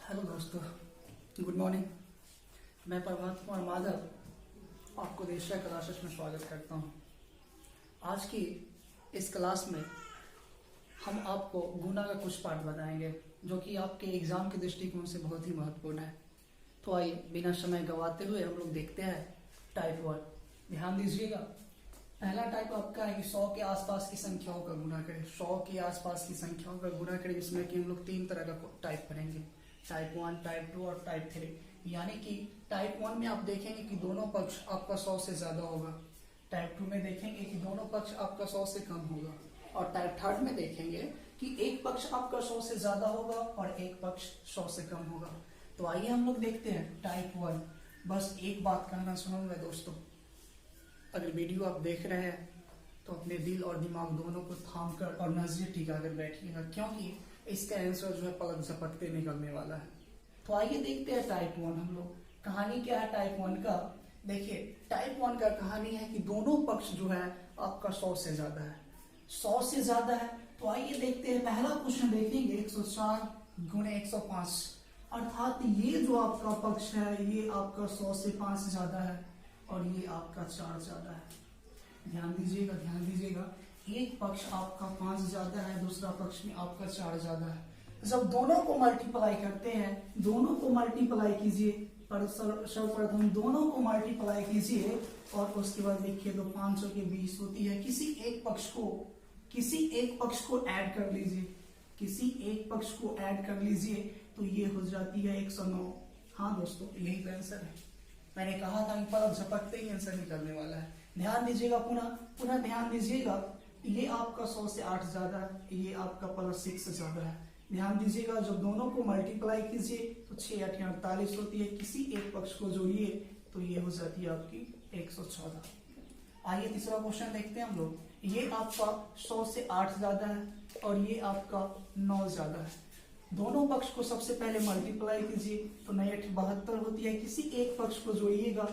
Hello दोस्तों, good morning. मैं प्रभात कुमार माधव आपको देशिया क्लासेस में स्वागत करता हूं। आज की इस क्लास में हम आपको गुना का कुछ पार्ट बताएंगे जो कि आपके एग्जाम के दृष्टिकोण से बहुत ही महत्वपूर्ण है। तो आइए बिना समय गंवाते हुए हम लोग देखते हैं टाइप 1। ध्यान दीजिएगा, पहला टाइप आपका है कि 100 के आसपास की संख्याओं का गुना करें। 100 के आसपास की संख्याओं का गुना करें, जिसमें कि हम लोग 3 तरह का टाइप पढ़ेंगे, टाइप 1, टाइप 2 और टाइप 3। यानी कि टाइप 1 में आप देखेंगे कि दोनों पक्ष आपका 100 से ज्यादा होगा। टाइप 2 में देखेंगे कि दोनों पक्ष आपका 100 से कम होगा। और टाइप 3 में देखेंगे कि एक पक्ष आपका 100 से ज्यादा होगा और एक पक्ष 100 से कम होगा। तो आइए हम लोग देखते हैं टाइप 1। बस एक बात कहना सुनूंगा दोस्तों, अगर वीडियो आप देख रहे हैं तो अपने दिल और दिमाग दोनों को थाम कर और नजरें टिका कर बैठिएगा, क्योंकि इसका आंसर जो है पलक झपकते निकलने वाला है। तो आइए देखते हैं टाइप 1 हम लोग। कहानी क्या है टाइप 1 का? देखिए, टाइप 1 का कहानी है कि दोनों पक्ष जो है आपका 100 से ज्यादा है। 100 से ज्यादा है तो आइए देखते हैं। पहला क्वेश्चन देखेंगे 104 गुणे 105, अर्थात ये जो आपका पक्ष है ये आपका 100 से 5 ज्यादा है और ये आपका 4 ज्यादा है। ध्यान दीजिएगा, ध्यान दीजिएगा, एक पक्ष आपका 5 ज्यादा है, दूसरा पक्ष में आपका 4 ज्यादा है। जब दोनों को मल्टीप्लाई करते हैं, दोनों को मल्टीप्लाई कीजिए, पर सर्वप्रथम दोनों को मल्टीप्लाई कीजिए और उसके बाद देखिए तो 500 के 20 होती है। किसी एक पक्ष को ऐड कर लीजिए, किसी एक पक्ष को ऐड कर लीजिए तो ये हो जाती है 109। हाँ दोस्तों, यही तो आंसर है। मैंने कहा था कि पलक झपकते ही आंसर निकलने वाला है। ध्यान दीजिएगा, पुनः ध्यान दीजिएगा, ये आपका 100 से 8 ज्यादा है, ये आपका +6 से ज्यादा है। ध्यान दीजिएगा, जब दोनों को मल्टीप्लाई कीजिए तो 6 8 48 होती है। किसी एक पक्ष को जोड़िए तो ये हो जाती है आपकी 114। आइए तीसरा क्वेश्चन देखते हैं हम लोग। ये आपका 100 से 8 ज्यादा है और ये आपका 9 ज्यादा है। दोनों पक्ष को सबसे पहले मल्टीप्लाई कीजिए तो 9 8 72 होती है। किसी एक पक्ष को जोड़िएगा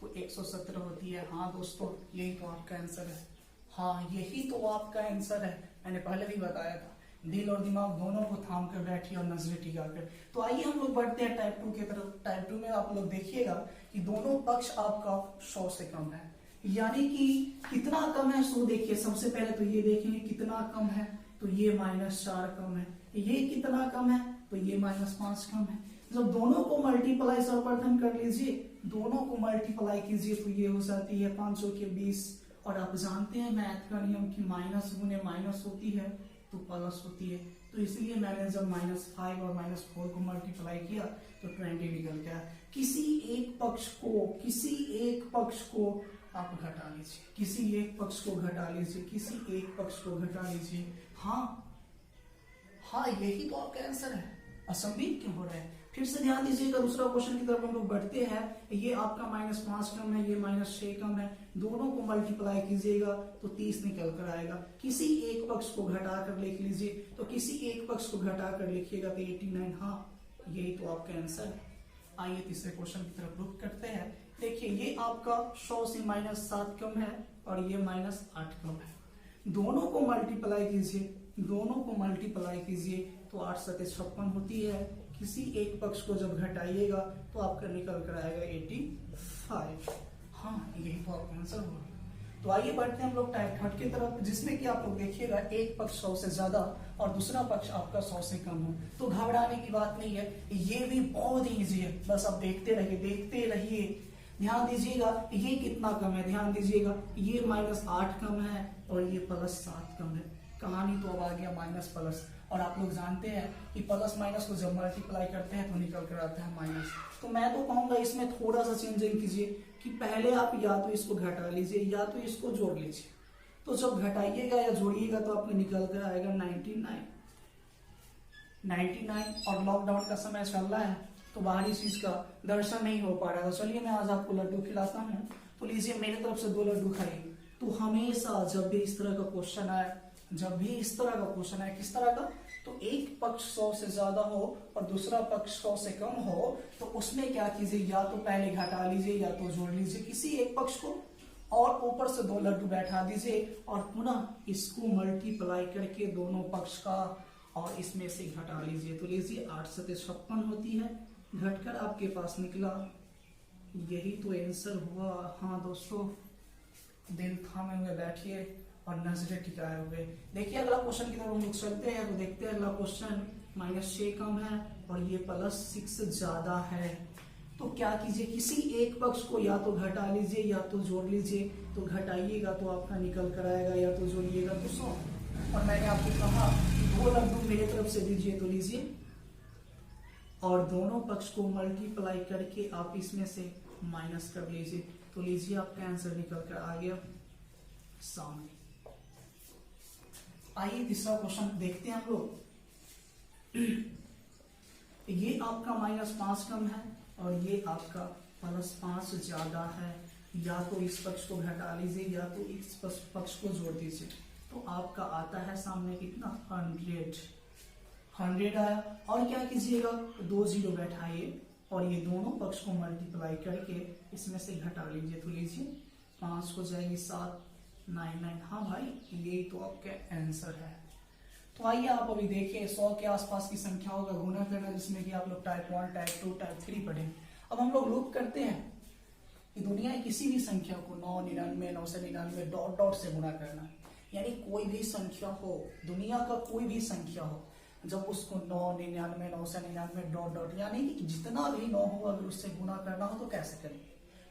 तो 117 होती है। हाँ दोस्तों, यही तो आपका आंसर है। हाँ, यही तो आपका आंसर है। मैंने पहले भी बताया था, दिल और दिमाग दोनों को थाम कर बैठिए और नजरें टिका कर। तो आइए हम लोग बढ़ते हैं टाइप 2 की तरफ। टाइप 2 में आप लोग देखिएगा कि दोनों पक्ष आपका 100 से कम है। यानी कि कितना कम है? सो देखिए, सबसे पहले तो ये देखेंगे कितना कम है, तो ये -4 कम है। ये कितना कम है? तो ये -5 कम है। जब दोनों को मल्टीप्लाई सर्वप्रथम कर लीजिए, दोनों को मल्टीप्लाई कीजिए तो ये हो जाती है 500 के 20। और आप जानते हैं मैथ का नियम कि माइनस गुने माइनस होती है तो प्लस होती है। तो इसलिए मैंने जब -5 और -4 को मल्टीप्लाई किया तो 20 निकल गया। किसी एक पक्ष को आप घटा लीजिए, किसी एक पक्ष को घटा लीजिए, किसी एक पक्ष को घटा लीजिए। हाँ, यही तो आपका आंसर है। असंभव क्यों हो रहा है? फिर से ध्यान दीजिएगा, दूसरा क्वेश्चन की तरफ हम लोग बढ़ते हैं। ये आपका -5 कम है, ये -6 कम है। दोनों को मल्टीप्लाई कीजिएगा तो 30 निकल कर आएगा। किसी एक पक्ष को घटा कर लिख लीजिए, तो किसी एक पक्ष को घटा कर लिखिएगा तो 89। हाँ, यही तो आपका आंसर है। आइए तीसरे क्वेश्चन की तरफ रुख करते हैं। देखिए, ये आपका 100 से -7 कम है और ये -8 कम है। दोनों को मल्टीप्लाई कीजिए, दोनों को मल्टीप्लाई कीजिए तो 8 7 56 होती है। किसी एक पक्ष को जब घटाइएगा तो आपका निकल कर आएगा 85। हाँ, यही तो आपका आंसर होगा। तो आइए बढ़ते हैं हम लोग टाइप 3 की तरफ, जिसमें कि आप लोग देखिएगा एक पक्ष 100 से ज्यादा और दूसरा पक्ष आपका 100 से कम हो। तो घबराने की बात नहीं है, ये भी बहुत ईजी है। बस आप देखते रहिए। ध्यान दीजिएगा, ये कितना कम है? ध्यान दीजिएगा, ये -8 कम है और ये +7 कम है। कहानी तो अब आ गया माइनस प्लस। और आप लोग जानते हैं कि प्लस माइनस को जब मल्टीप्लाई करते हैं तो निकल कर आता है माइनस। तो मैं तो कहूंगा इसमें थोड़ा सा चेंजिंग कीजिए कि पहले आप या तो इसको घटा लीजिए या तो इसको जोड़ लीजिए। तो जब घटाइएगा या जोड़िएगा तो आपको निकल कर आएगा 99। और लॉकडाउन का समय चल रहा है तो बाहरी चीज का दर्शन नहीं हो पा रहा है। तो चलिए मैं आज आपको लड्डू खिलाता हूँ, तो लीजिए मेरी तरफ से 2 लड्डू खाइए। तो हमेशा जब भी इस तरह का क्वेश्चन आए, किस तरह का, तो एक पक्ष 100 से ज्यादा हो और दूसरा पक्ष 100 से कम हो, तो उसमें क्या कीजिए, या तो पहले घटा लीजिए या तो जोड़ लीजिए किसी एक पक्ष को और ऊपर से 2 लड्डू बैठा दीजिए और पुनः इसको मल्टीप्लाई करके दोनों पक्ष का और इसमें से घटा लीजिए। तो लीजिए 8 सत्ते 56 होती है, घटकर आपके पास निकला, यही तो आंसर हुआ। हाँ दोस्तों, दिल थामे हुए बैठिए और नजरें टिकाए हुए। देखिए अगला क्वेश्चन की तरफ हम लोग चलते हैं। तो देखते हैं अगला क्वेश्चन, -6 कम है और ये +6 ज्यादा है, तो क्या कीजिए, किसी एक पक्ष को या तो घटा लीजिए या तो जोड़ लीजिए। तो घटाइएगा तो आपका निकल कर आएगा, या तो जोड़िएगा तो 100। और मैंने आपको कहा 2 लड्डू मेरे तरफ से दीजिए, तो लीजिए और दोनों पक्ष को मल्टीप्लाई करके आप इसमें से माइनस कर लीजिए। तो लीजिए आपका आंसर निकल कर आ गया सामने। आइए तीसरा क्वेश्चन देखते हैं हम लोग। ये आपका -5 कम है और ये आपका +5 ज्यादा है, या तो इस पक्ष को घटा लीजिए या तो इस पक्ष को जोड़ दीजिए। तो आपका आता है सामने कितना, 100 आया। और क्या कीजिएगा, 2 जीरो बैठाइए और ये दोनों पक्ष को मल्टीप्लाई करके इसमें से घटा लीजिए। तो लीजिए 5 हो जाएगी 7, 9। हाँ भाई, यही तो आपका आंसर है। तो आइए आप अभी देखिए 100 के आसपास की संख्याओं का गुना करना, जिसमें कि आप लोग टाइप 1, टाइप 2, टाइप 3 पढ़े। अब हम लोग लूप करते हैं कि दुनिया की किसी भी संख्या को 999, 999 डॉट डॉट से गुना करना। यानी कोई भी संख्या हो, दुनिया का कोई भी संख्या हो, जब उसको 999, 999 डॉट डॉट, यानी कि जितना भी 9 हो अगर उससे गुना करना हो तो कैसे करें।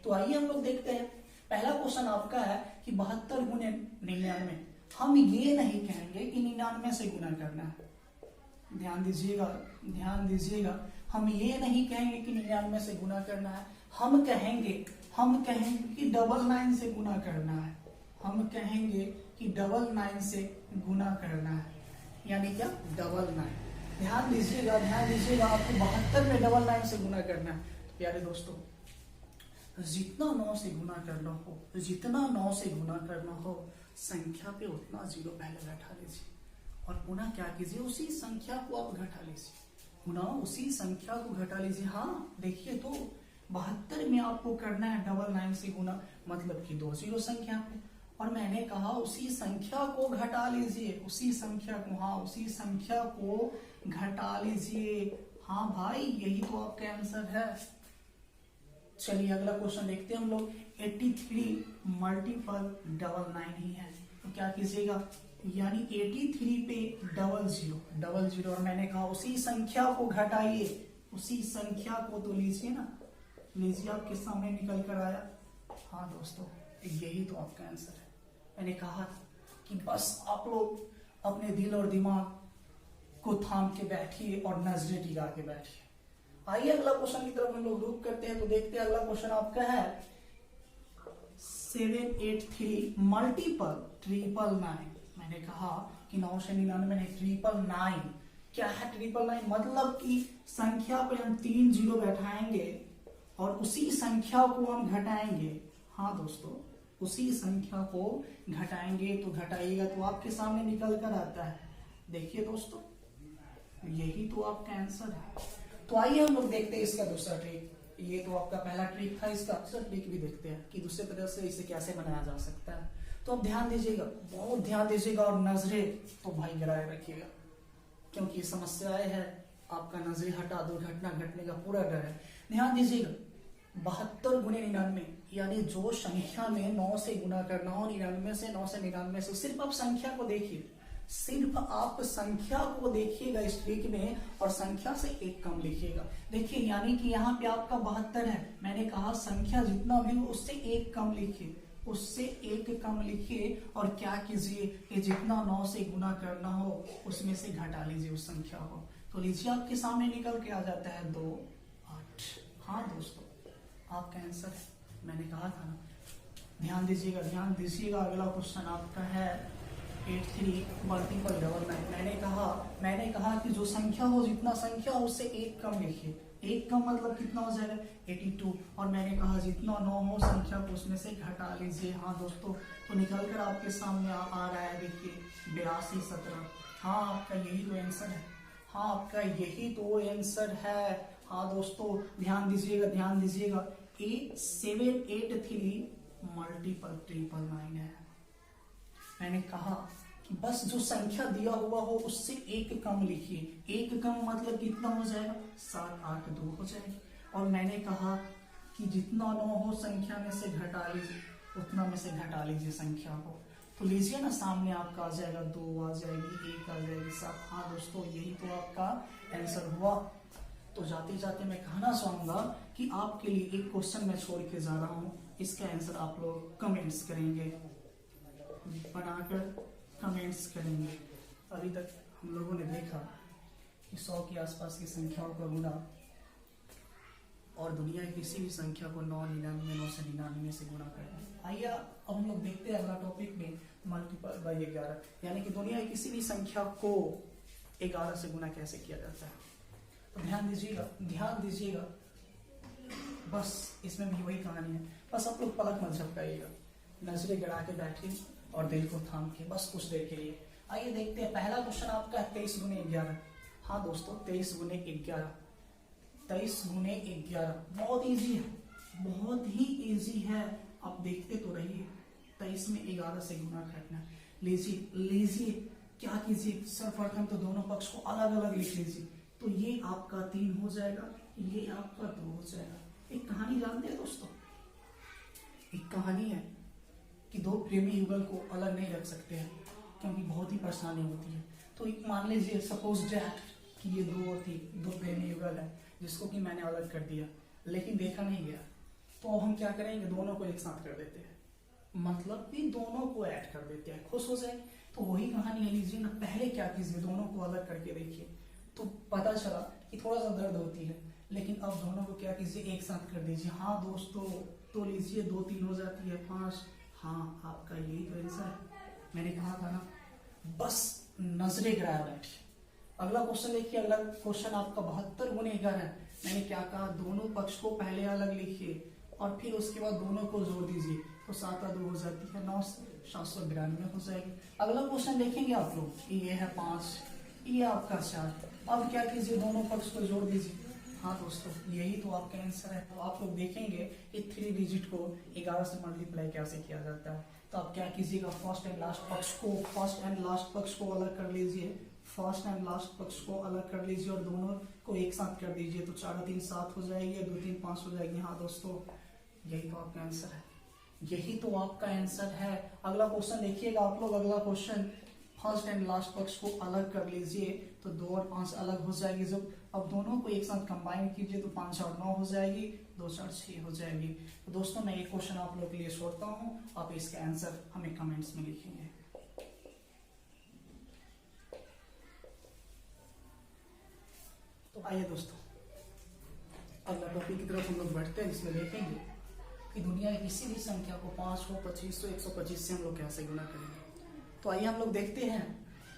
तो आइए हम लोग देखते हैं। पहला क्वेश्चन आपका है कि 72 गुने 99। हम ये नहीं कहेंगे कि 99 से गुना करना है, ध्यान दीजिएगा। हम ये नहीं कहेंगे कि 99 से गुना करना है, हम कहेंगे कि 99 से गुना करना है। हम कहेंगे कि 99 से गुना करना है, यानी क्या, 99। ध्यान दीजिएगा, आपको 72 में 99 से गुना करना है। तो प्यारे दोस्तों, जितना 9 से गुना करना हो संख्या पे उतना जीरो पहले बैठा लीजिए और पुनः क्या कीजिए, उसी संख्या को आप घटा लीजिए, पुनः उसी संख्या को घटा लीजिए। हाँ देखिए, तो 72 में आपको करना है 99 से गुना, मतलब कि 2 जीरो संख्या पे। और मैंने कहा उसी संख्या को घटा लीजिए, उसी संख्या को घटा लीजिए। हाँ भाई, यही तो आपका आंसर है। चलिए अगला क्वेश्चन देखते हैं हम लोग। 83 मल्टीपल 99 ही है, तो क्या कीजिएगा, यानी 83 पे डबल जीरो, और मैंने कहा उसी संख्या को घटाइए, उसी संख्या को। तो लीजिए ना, लीजिए आपके सामने निकल कर आया। हाँ दोस्तों, यही तो आपका आंसर है। मैंने कहा कि बस आप लोग अपने दिल और दिमाग को थाम के बैठिए और नजरें टिका के बैठिए। आइए अगला क्वेश्चन की तरफ हम लोग रुक करते हैं। तो देखते हैं अगला क्वेश्चन आपका है 783 मल्टीपल 999। मैंने कहा कि 9 से 99 में 999। क्या है 999? मतलब कि संख्या पे हम 3 जीरो बैठाएंगे और उसी संख्या को हम घटाएंगे। हाँ दोस्तों, उसी संख्या को घटाएंगे। तो घटाइएगा तो आपके सामने निकल कर आता है। देखिए दोस्तों, यही तो आपका आंसर है। तो आइए हम लोग देखते हैं इसका दूसरा ट्रिक। ये तो आपका पहला ट्रिक था, इसका दूसरा ट्रिक भी देखते हैं कि दूसरे तरह से इसे कैसे बनाया जा सकता है। तो अब ध्यान दीजिएगा, बहुत ध्यान दीजिएगा और नजरें तो भाई गिराए रखिएगा, क्योंकि समस्याएं है, आपका नजरें हटा दुर्घटना घटने का पूरा डर है। ध्यान दीजिएगा, 72 गुने 99, यानी जो संख्या में 9 से गुना करना हो 99 से, 9 से 99 से, सिर्फ आप संख्या को देखिए, सिर्फ आप संख्या को देखिएगा इस ट्रिक में और संख्या से एक कम लिखिएगा। देखिए, यानी कि यहाँ पे आपका 72 है, मैंने कहा संख्या जितना भी हो उससे एक कम लिखिए, उससे एक कम लिखिए और क्या कीजिए कि जितना 9 से गुना करना हो उसमें से घटा लीजिए उस संख्या को। तो लीजिए आपके सामने निकल के आ जाता है 2, 8। हाँ दोस्तों, आपका आंसर है, मैंने कहा था ना। ध्यान दीजिएगा, अगला क्वेश्चन आपका है 83 मल्टीपल 99। मैंने कहा कि जो संख्या हो, जितना संख्या हो उससे एक कम लिखिए। एक कम मतलब कितना हो जाएगा, 82। और मैंने कहा जितना 9 हो संख्या को उसमें से घटा लीजिए। हाँ दोस्तों, तो निकल कर आपके सामने आ रहा है, देखिए 82, 17। हाँ, आपका यही तो आंसर है। हाँ, आपका यही तो आंसर है। हाँ दोस्तों, ध्यान दीजिएगा, 783 मल्टीपल 999 है। मैंने कहा कि बस जो संख्या दिया हुआ हो उससे एक कम लिखिए। एक कम मतलब कितना हो जाएगा, 7 8 2 हो जाएगी। और मैंने कहा कि जितना 9 हो संख्या में से घटा लीजिए, उतना में से घटा लीजिए संख्या को। तो लीजिए ना, सामने आपका आ जाएगा 2 आ जाएगी, 1 आ जाएगी, 7। हाँ दोस्तों, यही तो आपका आंसर हुआ। तो जाते जाते मैं कहना चाहूंगा कि आपके लिए एक क्वेश्चन मैं छोड़ के जा रहा हूँ, इसका आंसर आप लोग कमेंट्स करेंगे, बनाकर कमेंट्स करेंगे। अभी तक हम लोगों ने देखा कि 100 के आसपास की संख्याओं का गुणा और दुनिया की किसी भी संख्या को 999 से गुणा करना। आइए अब हम लोग देखते हैं अगला टॉपिक में मल्टीपल बाई 11, यानी कि दुनिया की किसी भी संख्या को 11 से गुणा कैसे किया जाता है। तो ध्यान दीजिएगा, बस इसमें भी वही कहानी है। बस आप लोग पलक मत झपकाइएगा, नजरें गड़ा के बैठिए और दिल को थाम के बस कुछ देर के लिए। आइए देखते हैं, पहला क्वेश्चन आपका 23 गुने 11। हाँ दोस्तों, 23 गुने 11, 23 गुने 11 बहुत इजी है, बहुत ही इजी है। आप देखते तो रहिए, 23 में 11 से गुणा करना। लीजिए क्या कीजिए, सर्वप्रथम तो दोनों पक्ष को अलग अलग लिख लीजिए। तो ये आपका 3 हो जाएगा, ये आपका 2 हो जाएगा। एक कहानी जानते हैं दोस्तों, एक कहानी है कि दो प्रेमी युगल को अलग नहीं रख सकते हैं क्योंकि बहुत ही परेशानी होती है। तो एक मान लीजिए, सपोज दैट कि ये दो प्रेमी युगल है जिसको कि मैंने अलग कर दिया, लेकिन देखा नहीं गया। तो अब हम क्या करेंगे, दोनों को एक साथ कर देते हैं, मतलब कि दोनों को ऐड कर देते हैं, खुश हो जाए। तो वही कहानी है, लीजिए ना, पहले क्या कीजिए, दोनों को अलग करके देखिए तो पता चला कि थोड़ा सा दर्द होती है, लेकिन अब दोनों को क्या कीजिए, एक साथ कर दीजिए। हाँ दोस्तों, तो लीजिए 2 3 हो जाती है 5। हाँ, आपका यही तो आंसर है, मैंने कहा था ना, बस नजरे गिराया बैठिए। अगला क्वेश्चन देखिए, अगला क्वेश्चन आपका 72 गुने 11 है। मैंने क्या कहा, दोनों पक्ष को पहले अलग लिखिए और फिर उसके बाद दोनों को जोड़ दीजिए, तो 7 2 हो जाती है 9, 792 हो जाएगी। अगला क्वेश्चन देखेंगे आप लोग, ये है 5, ये आपका 4। अब क्या कीजिए, दोनों पक्ष को जोड़ दीजिए। हाँ दोस्तों, यही तो आपका आंसर है। तो आप लोग देखेंगे कि 3 डिजिट को 11 से मल्टीप्लाई कैसे किया जाता है। तो आप क्या कीजिएगा, फर्स्ट एंड लास्ट पक्ष को अलग कर लीजिए, फर्स्ट एंड लास्ट पक्ष को अलग कर लीजिए और दोनों को एक साथ कर दीजिए। तो 4 3 7 हो जाएगी, 2 3 5 हो जाएगी। हाँ दोस्तों, यही तो आपका आंसर है, यही तो आपका आंसर है। अगला क्वेश्चन देखिएगा आप लोग, अगला क्वेश्चन, फर्स्ट एंड लास्ट पक्ष को अलग कर लीजिए तो 2 और 5 अलग हो जाएगी। जब अब दोनों को एक साथ कंबाइन कीजिए तो 5 और 9 हो जाएगी, 2 4 6 हो जाएगी। तो दोस्तों, मैं एक क्वेश्चन आप लोग के लिए छोड़ता हूँ, आप इसका आंसर हमें कमेंट्स में लिखेंगे। तो आइए दोस्तों, अगला टॉपिक की तरफ हम लोग बढ़ते हैं, जिसमें देखेंगे कि दुनिया की किसी भी संख्या को 500 2500 125 से हम लोग कैसे गुणा करेंगे। तो आइए हम लोग देखते हैं।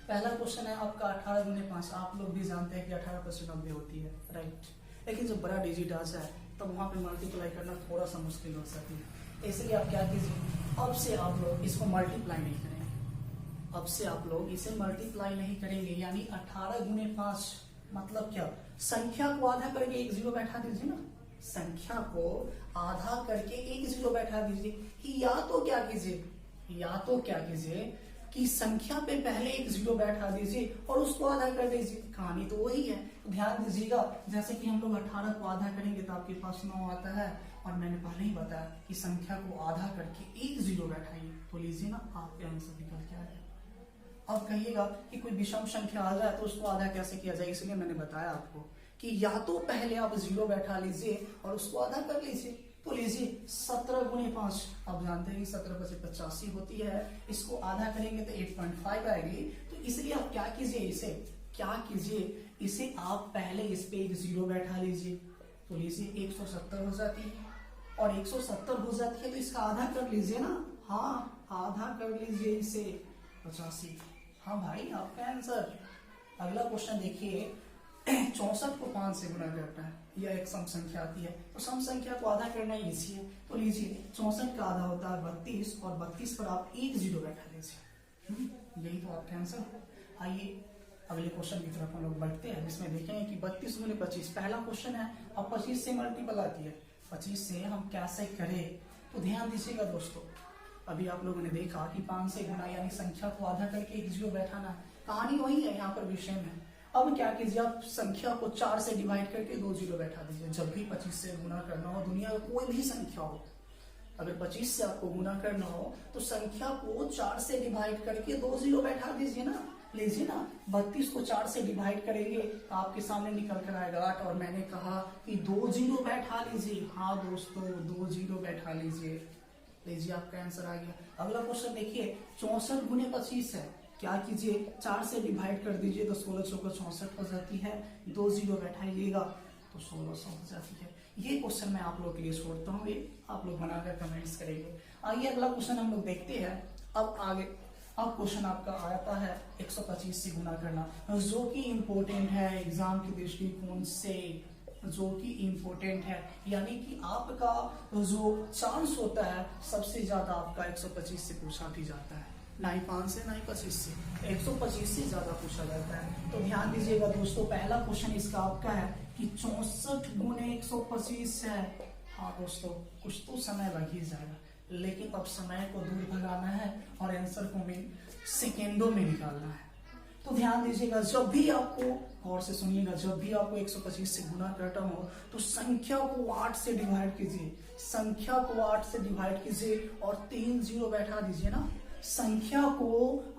पहला क्वेश्चन है आपका 18 गुने 5। आप लोग भी जानते हैं कि 18 + 90 होती है, राइट। लेकिन जब बड़ा डिजिट आ जाए तब वहां पे मल्टीप्लाई करना थोड़ा सा मुश्किल हो सकती है। इसलिए आप क्या कीजिए, अब से आप लोग इसको मल्टीप्लाई नहीं करेंगे, अब से आप लोग इसे मल्टीप्लाई नहीं करेंगे। यानी 18 गुने 5 मतलब क्या, संख्या को आधा करके एक 0 बैठा दीजिए ना, संख्या को आधा करके एक 0 बैठा दीजिए। या तो क्या कीजिए कि संख्या पे पहले एक 0 बैठा दीजिए और उसको आधा कर दीजिए। कहानी तो वही है। ध्यान दीजिएगा, जैसे कि हम लोग 18 को आधा करेंगे तो आपके पास 9 आता है, और मैंने पहले ही बताया कि संख्या को आधा करके एक 0 बैठाइए। तो लीजिए ना, आपके आंसर निकल के आ जाए। अब कहिएगा कि कोई विषम संख्या आ जाए तो उसको आधा कैसे किया जाए, इसलिए मैंने बताया आपको कि या तो पहले आप 0 बैठा लीजिए और उसको आधा कर लीजिए। तो लीजिए 17 गुने 5, आप जानते हैं कि 17 + 85 होती है, इसको आधा करेंगे तो 8.5 आएगी। तो इसलिए आप क्या कीजिए, इसे आप पहले इस पे एक 0 बैठा लीजिए। तो लीजिए 170 हो जाती है, और 170 हो जाती है तो इसका आधा कर लीजिए ना। हाँ, आधा कर लीजिए इसे 85। हाँ भाई, आपका आंसर। अगला क्वेश्चन देखिए, 64 को 5 से गुणा करता है, यह एक सम संख्या आती है। तो सम संख्या को आधा करना इजी है। तो लीजिए 64 का आधा होता है 32, और 32 पर आप एक 0 बैठा लीजिए। यही तो आपका आंसर। आइए अगले क्वेश्चन की तरफ हम लोग बढ़ते हैं, जिसमें देखेंगे कि 32 गुने 25 पहला क्वेश्चन है, और 25 से मल्टीपल आती है। 25 से हम कैसे करें, तो ध्यान दीजिएगा दोस्तों, अभी आप लोगों ने देखा कि 5 से गुना यानी संख्या को आधा करके एक जीरो बैठाना है। कहानी वही है यहाँ पर विषय में। अब क्या कीजिए, आप संख्या को 4 से डिवाइड करके 2 जीरो बैठा दीजिए। जब भी 25 से गुना करना हो, दुनिया में कोई भी संख्या हो, अगर 25 से आपको गुना करना हो तो संख्या को 4 से डिवाइड करके 2 जीरो बैठा दीजिए ना। लीजिए ना, 32 को 4 से डिवाइड करेंगे तो आपके सामने निकल कर आएगा 8, और मैंने कहा कि 2 जीरो बैठा लीजिए। हाँ दोस्तों, 2 जीरो बैठा लीजिए। लीजिए, आपका आंसर आ गया। अगला क्वेश्चन देखिए, 64 गुने 25 है। क्या कीजिए, 4 से डिवाइड कर दीजिए तो 16 चौका 64 हो जाती है। 2 जीरो बैठाइएगा तो 1600 हो जाती है। ये क्वेश्चन मैं आप लोग के लिए छोड़ता हूँ, ये आप लोग बनाकर कमेंट्स करेंगे। आइए अगला क्वेश्चन हम लोग देखते हैं। अब आगे अब क्वेश्चन आपका आता है 125 से गुना करना, जो कि इम्पोर्टेंट है एग्जाम के दृष्टिकोण से, जो कि इम्पोर्टेंट है। यानी कि आपका जो चांस होता है सबसे ज्यादा आपका 125 से पूछा भी जाता है, ना ही 5 से ना ही 25 से, 125 से ज्यादा पूछा जाता है। तो ध्यान दीजिएगा दोस्तों, पहला क्वेश्चन इसका आपका है कि 64 गुने 125 है। हाँ दोस्तों, कुछ तो समय लग ही जाएगा, लेकिन अब समय को दूर भगाना है और आंसर को सेकेंडों में निकालना है। तो ध्यान दीजिएगा, जब भी आपको, गौर से सुनिएगा, जब भी आपको 125 से गुना करना हो तो संख्या को 8 से डिवाइड कीजिए। संख्या को 8 से डिवाइड कीजिए और 3 जीरो बैठा दीजिए ना। संख्या को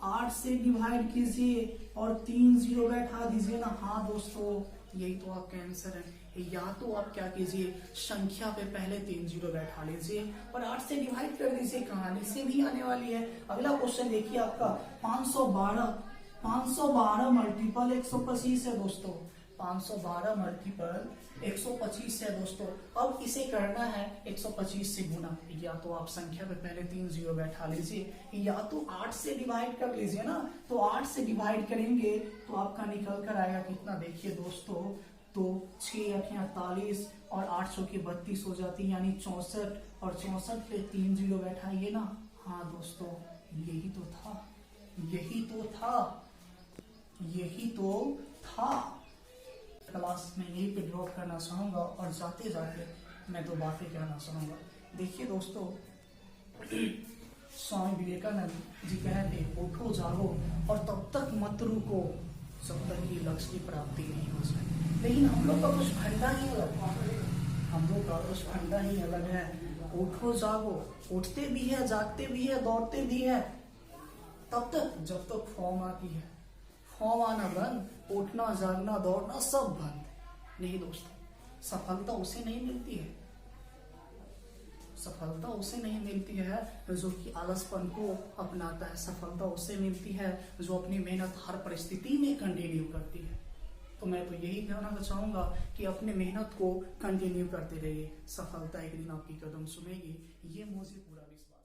8 से डिवाइड कीजिए और 3 जीरो बैठा दीजिए ना। हाँ दोस्तों, यही तो आपका आंसर है। या तो आप क्या कीजिए, संख्या पे पहले 3 जीरो बैठा लीजिए और 8 से डिवाइड कर दीजिए। कहानी से भी आने वाली है। अगला क्वेश्चन देखिए आपका 512 मल्टीपल 125 है दोस्तों। 512 मल्टीपल 125 है दोस्तों। अब इसे करना है 125 से गुना। या तो आप संख्या पे पहले 3 जीरो बैठा लीजिए, या तो 8 से डिवाइड कर लीजिए ना। तो 8 से डिवाइड करेंगे तो आपका निकल कर आएगा कितना, देखिए दोस्तों, तो 6 8 48 और 8 चौके 32 हो जाती है, यानी 64, और 64 पे 3 जीरो बैठाइए ना। हाँ दोस्तों, यही तो था, यही तो था, यही तो था। क्लास में यही पे ड्रॉप करना चाहूंगा और जाते जाते मैं 2 बातें कहना चाहूंगा। देखिए दोस्तों, स्वामी विवेकानंद जी कहते, उठो जागो और तब तक मत रुको जब तक कि लक्ष्य की प्राप्ति नहीं हो जाए। लेकिन हम लोग का कुछ फंडा ही अलग है, हम लोग का कुछ फंडा ही अलग है। उठो जागो, उठते भी है, जागते भी है, दौड़ते भी है, तब तक जब तक फॉर्म आती है। फॉर्म आना बंद, उठना जागना दौड़ना सब बंद। नहीं दोस्तों, सफलता उसे नहीं मिलती है, सफलता उसे नहीं मिलती है जो कि आलसपन को अपनाता है। सफलता उसे मिलती है जो अपनी मेहनत हर परिस्थिति में कंटिन्यू करती है। तो मैं तो यही कहना चाहूंगा कि अपने मेहनत को कंटिन्यू करते रहिए, सफलता एक दिन आपकी कदम सुनेगी, ये मुझे पूरा विश्वास।